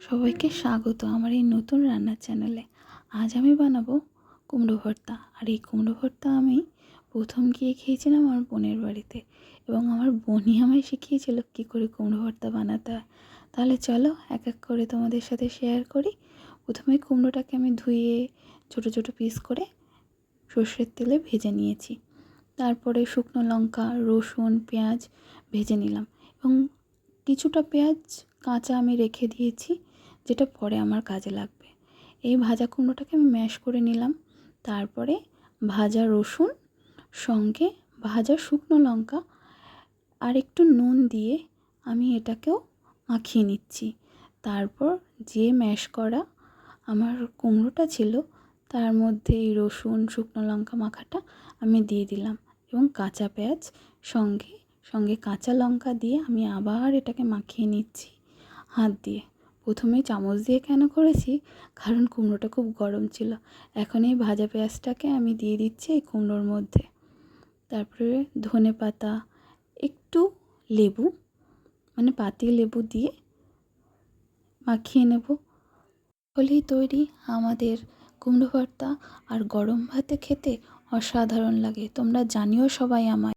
সবাইকে স্বাগত আমার এই নতুন রান্নার চ্যানেলে। আজ আমি বানাবো কুমড়ো ভর্তা। আর এই কুমড়ো ভর্তা আমি প্রথম গিয়ে খেয়েছিলাম আমার বোনের বাড়িতে, এবং আমার বোনই আমায় শিখিয়েছিল কী করে কুমড়ো ভর্তা বানাতে হয়। তাহলে চলো এক এক করে তোমাদের সাথে শেয়ার করি। প্রথমে কুমড়োটাকে আমি ধুয়ে ছোটো ছোটো পিস করে সর্ষের তেলে ভেজে নিয়েছি। তারপরে শুকনো লঙ্কা, রসুন, পেঁয়াজ ভেজে নিলাম, এবং কিছুটা পেঁয়াজ কাঁচা আমি রেখে দিয়েছি, যেটা পরে আমার কাজে লাগবে। এই ভাজা কুমড়োটাকে আমি ম্যাশ করে নিলাম। তারপরে ভাজা রসুন সঙ্গে ভাজা শুকনো লঙ্কা আর একটু নুন দিয়ে আমি এটাকেও মাখিয়ে নিচ্ছি। তারপর যে ম্যাশ করা আমার কুমড়োটা ছিল তার মধ্যে এই রসুন শুকনো লঙ্কা মাখাটা আমি দিয়ে দিলাম, এবং কাঁচা পেঁয়াজ সঙ্গে সঙ্গে কাঁচা লঙ্কা দিয়ে আমি আবার এটাকে মাখিয়ে নিচ্ছি হাত দিয়ে। প্রথমে চামচ দিয়ে কেন করেছি, কারণ কুমড়োটা খুব গরম ছিল। এখন এই ভাজা পেঁয়াজটাকে আমি দিয়ে দিচ্ছি এই কুমড়োর মধ্যে। তারপরে ধনে পাতা, একটু লেবু মানে পাতি লেবু দিয়ে মাখিয়ে নেব। হলেই তৈরি আমাদের কুমড়ো ভর্তা। আর গরম ভাতে খেতে অসাধারণ লাগে। তোমরা জানিও সবাই আমায়।